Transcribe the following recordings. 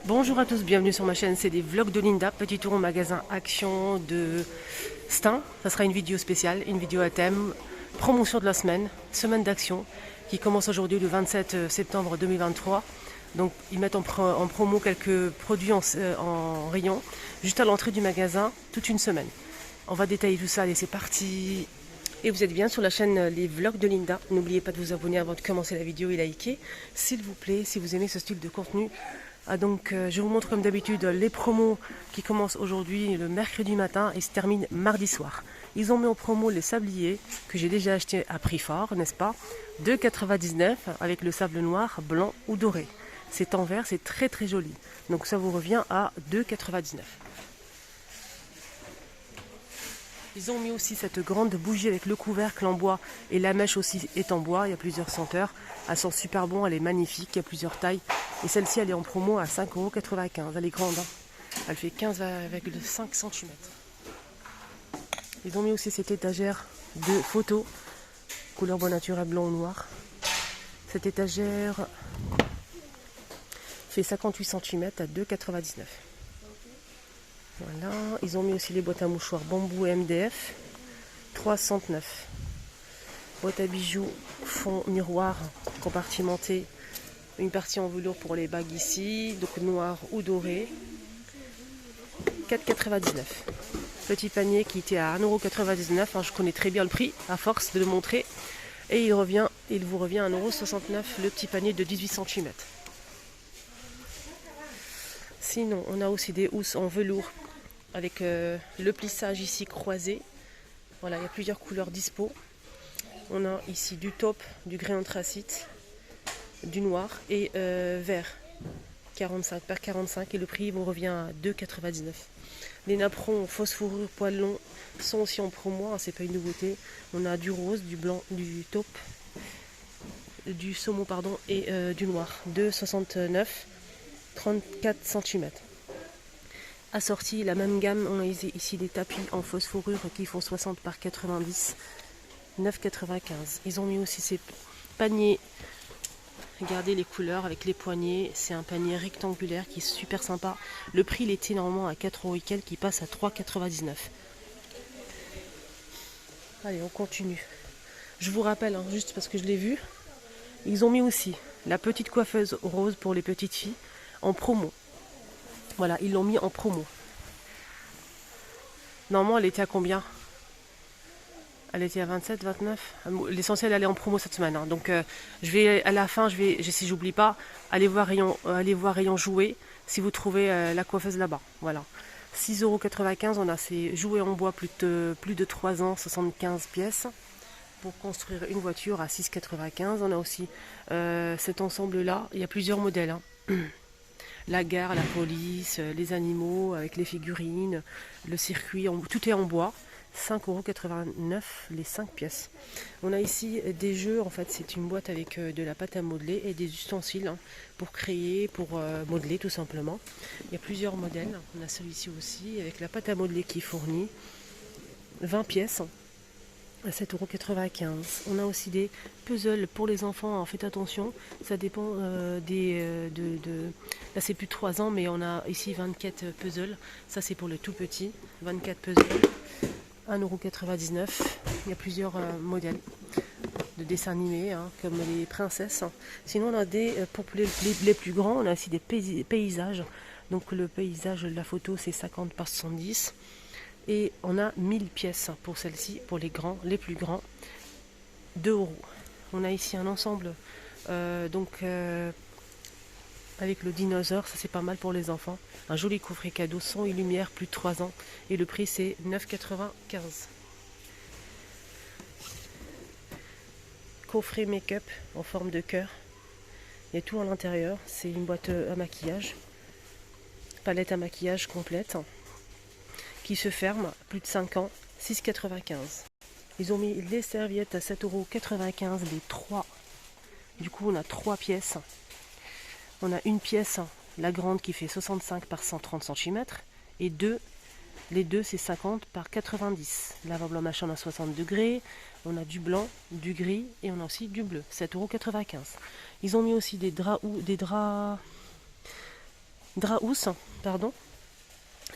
Bonjour à tous, bienvenue sur ma chaîne, c'est des vlogs de Linda, petit tour au magasin Action de Stein. Ça sera une vidéo spéciale, une vidéo à thème, promotion de la semaine, semaine d'action, qui commence aujourd'hui le 27 septembre 2023. Donc ils mettent en promo quelques produits en rayon, juste à l'entrée du magasin, toute une semaine. On va détailler tout ça, allez c'est parti. Et vous êtes bien sur la chaîne Les Vlogs de Linda. N'oubliez pas de vous abonner avant de commencer la vidéo et liker, s'il vous plaît, si vous aimez ce style de contenu. Je vous montre comme d'habitude les promos qui commencent aujourd'hui le mercredi matin et se terminent mardi soir. Ils ont mis en promo les sabliers que j'ai déjà acheté à prix fort, n'est-ce pas? 2,99 avec le sable noir, blanc ou doré. C'est en vert, c'est très très joli. Donc ça vous revient à 2,99. Ils ont mis aussi cette grande bougie avec le couvercle en bois et la mèche aussi est en bois. Il y a plusieurs senteurs. Elle sent super bon, elle est magnifique, il y a plusieurs tailles. Et celle-ci, elle est en promo à 5,95 €. Elle est grande, hein. Elle fait 15,5 cm. Ils ont mis aussi cette étagère de photos, couleur bois naturel blanc ou noir. Cette étagère fait 58 cm à 2,99 €. Voilà, ils ont mis aussi les boîtes à mouchoirs bambou et MDF, 3,69 €. Boîte à bijoux, fond miroir compartimenté, une partie en velours pour les bagues ici, donc noir ou doré, 4,99 €. Petit panier qui était à 1,99 €, hein, je connais très bien le prix à force de le montrer, et il vous revient à 1,69 € le petit panier de 18 cm. Sinon, on a aussi des housses en velours avec le plissage ici croisé. Voilà, il y a plusieurs couleurs dispo. On a ici du taupe, du gris anthracite, du noir et vert, 45 par 45, et le prix vous revient à 2,99 €. Les napperons fausse fourrure poil long sont aussi en promo, hein, c'est pas une nouveauté. On a du rose, du blanc, du taupe, du saumon pardon et du noir, 2,69 €, 34 cm. Assorti la même gamme, on a ici des tapis en fausse fourrure qui font 60 par 90, 9,95 €. Ils ont mis aussi ces paniers, regardez les couleurs avec les poignées, c'est un panier rectangulaire qui est super sympa. Le prix il était normalement à 4 € et quelques, qui passe à 3,99 €. Allez, on continue. Je vous rappelle, hein, juste parce que je l'ai vu, ils ont mis aussi la petite coiffeuse rose pour les petites filles en promo. Voilà, ils l'ont mis en promo. Normalement, elle était à combien? Elle était à 27, 29. L'essentiel, elle est en promo cette semaine, hein. Donc, je vais à la fin, si j'oublie pas, aller voir rayon jouets si vous trouvez la coiffeuse là-bas. Voilà. 6,95 €. On a ces jouets en bois plus de 3 ans, 75 pièces. Pour construire une voiture à 6,95 €. On a aussi cet ensemble-là. Il y a plusieurs modèles, hein. La gare, la police, les animaux avec les figurines, le circuit, tout est en bois. 5,89 € les 5 pièces. On a ici des jeux, en fait c'est une boîte avec de la pâte à modeler et des ustensiles, hein, pour créer, pour modeler tout simplement. Il y a plusieurs modèles. On a celui-ci aussi avec la pâte à modeler qui est fournie. 20 pièces à 7,95 €. On a aussi des puzzles pour les enfants, faites attention, ça dépend là c'est plus de 3 ans, mais on a ici 24 puzzles, ça c'est pour le tout petit, 24 puzzles, 1,99 €. Il y a plusieurs modèles de dessins animés, hein, comme les princesses. Sinon on a pour les plus grands, on a aussi des paysages, donc le paysage de la photo c'est 50 par 70. Et on a 1000 pièces pour celle-ci, pour les plus grands, 2 €. On a ici un ensemble avec le dinosaure, ça c'est pas mal pour les enfants. Un joli coffret cadeau, son et lumière, plus de 3 ans. Et le prix c'est 9,95 €. Coffret make-up en forme de cœur. Il y a tout à l'intérieur, c'est une boîte à maquillage. Palette à maquillage complète, qui se ferme, plus de 5 ans, 6,95 €. Ils ont mis les serviettes à 7,95 € les 3. Du coup, on a 3 pièces. On a une pièce, la grande, qui fait 65 par 130 cm. Et les deux, c'est 50 par 90. Lavabo machin à 60 degrés. On a du blanc, du gris et on a aussi du bleu, 7,95 €. Ils ont mis aussi des draps Drahouse, pardon,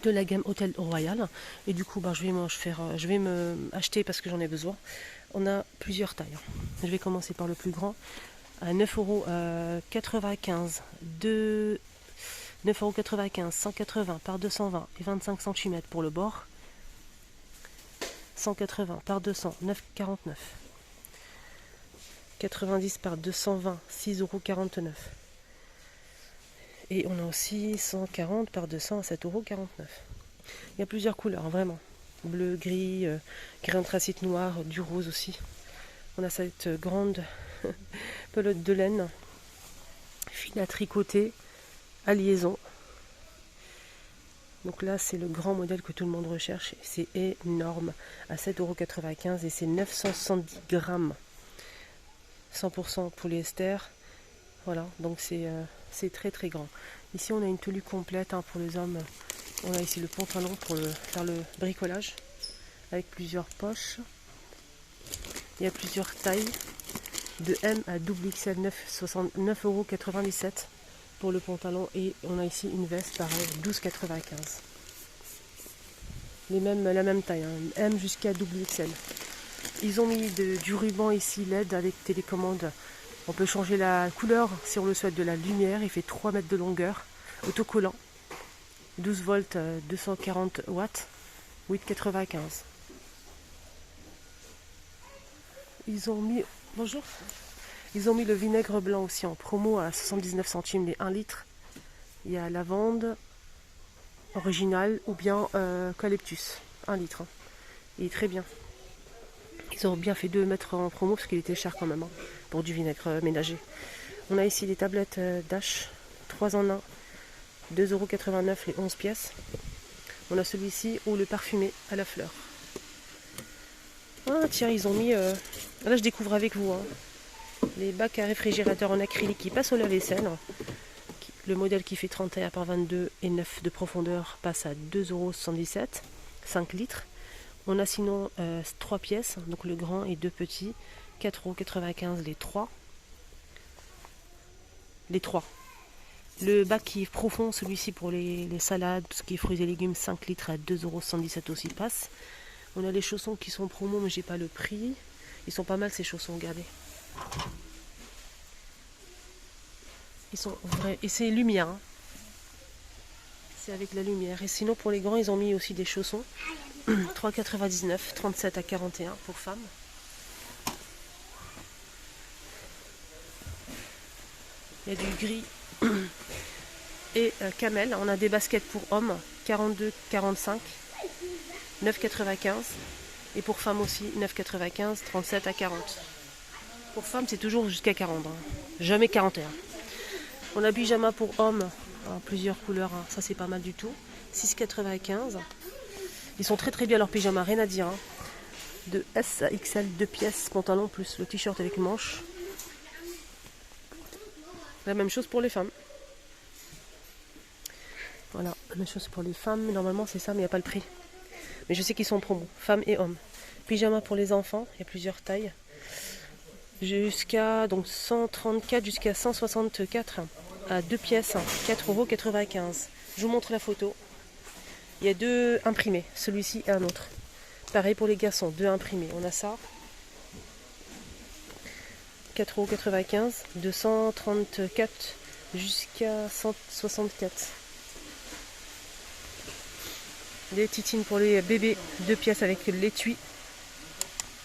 de la gamme Hôtel Royal. Et du coup, je vais me acheter parce que j'en ai besoin. On a plusieurs tailles. Je vais commencer par le plus grand à 9,95 €. 9,95 €, 180 par 220 et 25 cm pour le bord. 180 par 200, 9,49 €. 90 par 220, 6,49 €. Et on a aussi 140 par 200 à 7,49 €. Il y a plusieurs couleurs, vraiment. Bleu, gris, gris anthracite noir, du rose aussi. On a cette grande pelote de laine, fine à tricoter, à liaison. Donc là, c'est le grand modèle que tout le monde recherche. C'est énorme, à 7,95 € et c'est 970 grammes. 100% polyester. Voilà, donc c'est très très grand. Ici, on a une tenue complète pour les hommes. On a ici le pantalon pour faire le bricolage avec plusieurs poches. Il y a plusieurs tailles de M à double XL, 9,97 € pour le pantalon. Et on a ici une veste pareil, 12,95 €. La même taille, M jusqu'à double XL. Ils ont mis du ruban ici LED avec télécommande. On peut changer la couleur si on le souhaite de la lumière. Il fait 3 mètres de longueur. Autocollant. 12 volts, 240 watts. 8,95 €. Ils ont mis... Bonjour. Ils ont mis le vinaigre blanc aussi en promo à 79 centimes les 1 litre. Il y a lavande original ou bien eucalyptus. 1 litre. Il est très bien. Ils ont bien fait de mettre en promo parce qu'il était cher quand même pour du vinaigre ménager. On a ici des tablettes Dash 3 en 1, 2,89 € les 11 pièces. On a celui-ci ou le parfumé à la fleur. Ah tiens, ils ont mis... Là je découvre avec vous les bacs à réfrigérateur en acrylique qui passent au lave-vaisselle. Le modèle qui fait 31 par 22 et 9 de profondeur passe à 2,77 €, 5 litres. On a sinon 3 pièces, donc le grand et 2 petits, 4,95 € les 3. Les 3. Le bac qui est profond, celui-ci pour les salades, tout ce qui est fruits et légumes, 5 litres à 2,77 € aussi passe. On a les chaussons qui sont promo, mais j'ai pas le prix. Ils sont pas mal ces chaussons, regardez. Ils sont vrais. Et c'est lumière. C'est avec la lumière. Et sinon pour les grands, ils ont mis aussi des chaussons. 3,99 €, 37 à 41 pour femmes. Il y a du gris et camel. On a des baskets pour hommes, 42,45, 9,95. Et pour femmes aussi, 9,95, 37 à 40. Pour femmes, c'est toujours jusqu'à 40, jamais 41. On a pyjama pour hommes, plusieurs couleurs, ça c'est pas mal du tout. 6,95. Ils sont très très bien leurs pyjamas, rien à dire. De S à XL, 2 pièces, pantalon plus le t-shirt avec manche. La même chose pour les femmes. Voilà, la même chose pour les femmes. Normalement c'est ça, mais il n'y a pas le prix. Mais je sais qu'ils sont en promo, femmes et hommes. Pyjama pour les enfants, il y a plusieurs tailles. Jusqu'à 134 jusqu'à 164 à 2 pièces, 4,95 €. Je vous montre la photo. Il y a 2 imprimés, celui-ci et un autre. Pareil pour les garçons, 2 imprimés. On a ça. 4,95 €, de 134 jusqu'à 164. Des titines pour les bébés, 2 pièces avec l'étui.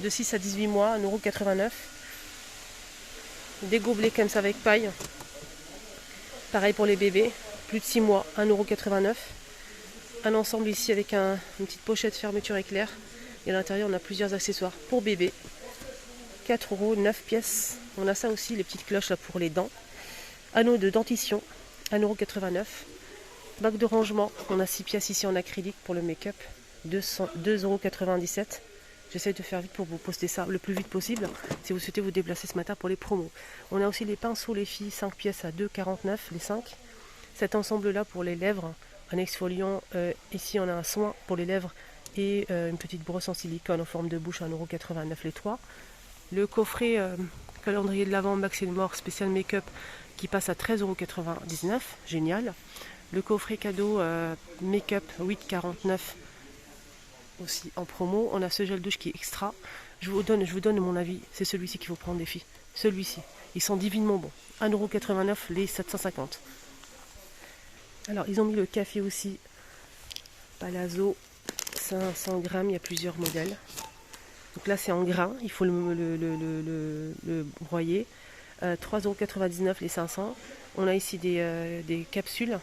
De 6 à 18 mois, 1,89 €. Des gobelets comme ça avec paille. Pareil pour les bébés, plus de 6 mois, 1,89 €. Un ensemble ici avec une petite pochette fermeture éclair. Et à l'intérieur, on a plusieurs accessoires pour bébé. 4 €, 9 pièces. On a ça aussi, les petites cloches là pour les dents. Anneau de dentition, 1,89 €. Bac de rangement, on a 6 pièces ici en acrylique pour le make-up, 2,97 €. J'essaie de faire vite pour vous poster ça le plus vite possible si vous souhaitez vous déplacer ce matin pour les promos. On a aussi les pinceaux les filles, 5 pièces à 2,49 € les 5. Cet ensemble là pour les lèvres, un exfoliant, ici on a un soin pour les lèvres et une petite brosse en silicone en forme de bouche à 1,89 € les 3. Le coffret calendrier de l'Avent Maximor spécial make-up qui passe à 13,99 €, génial. Le coffret cadeau make-up 8,49 aussi en promo. On a ce gel douche qui est extra. Je vous donne mon avis. C'est celui-ci qu'il faut prendre, les filles. Celui-ci. Ils sont divinement bons. 1,89 € les 750. Alors, ils ont mis le café aussi. Palazzo, 500 grammes. Il y a plusieurs modèles. Donc là, c'est en grains. Il faut le broyer. 3,99 € les 500. On a ici des capsules.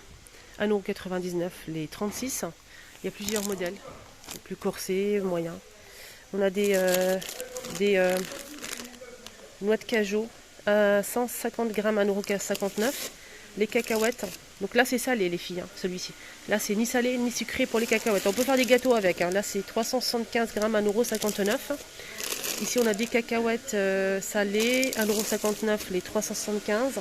1,99 € les 36. Il y a plusieurs modèles. Plus corsés, moyens. On a des noix de cajou. 150 grammes, 1,59 €. Les cacahuètes. Donc là, c'est salé, les filles, hein, celui-ci. Là, c'est ni salé ni sucré pour les cacahuètes. On peut faire des gâteaux avec. Hein. Là, c'est 375 grammes, 1,59 €. Ici, on a des cacahuètes salées, 1,59 € les 375.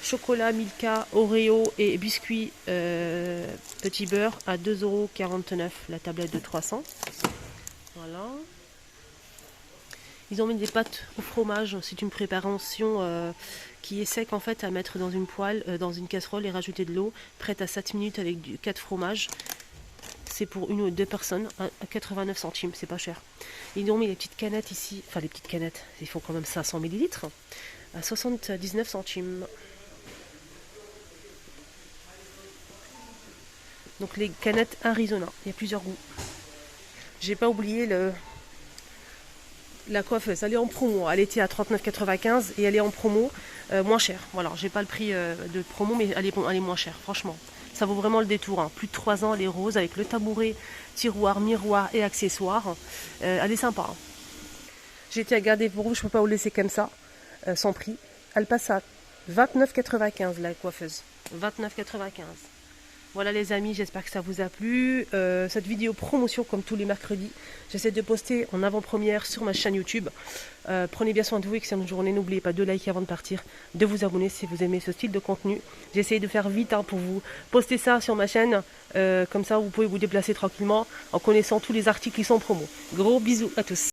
Chocolat, Milka, Oreo et biscuits petit beurre à 2,49 € la tablette de 300. Voilà. Ils ont mis des pâtes au fromage. C'est une préparation qui est sec en fait à mettre dans une poêle, dans une casserole et rajouter de l'eau. Prête à 7 minutes avec 4 fromages. C'est pour 1 ou 2 personnes à 89 centimes, c'est pas cher. Ils ont mis les petites canettes ici, enfin les petites canettes, ils font quand même 500 ml à 79 centimes. Donc les canettes Arizona, il y a plusieurs goûts. J'ai pas oublié la coiffeuse, elle est en promo, elle était à 39,95 et elle est en promo moins chère. Voilà, j'ai pas le prix de promo, mais elle est moins chère, franchement. Ça vaut vraiment le détour. Hein. Plus de 3 ans, elle est rose avec le tabouret, tiroir, miroir et accessoires. Elle est sympa. Hein. J'ai été à garder pour vous, je ne peux pas vous laisser comme ça, sans prix. Elle passe à 29,95 la coiffeuse. 29,95. Voilà les amis, j'espère que ça vous a plu. Cette vidéo promotion comme tous les mercredis, j'essaie de poster en avant-première sur ma chaîne YouTube. Prenez bien soin de vous, excellente journée. N'oubliez pas de liker avant de partir, de vous abonner si vous aimez ce style de contenu. J'essaie de faire vite pour vous poster ça sur ma chaîne. Comme ça, vous pouvez vous déplacer tranquillement en connaissant tous les articles qui sont en promo. Gros bisous à tous.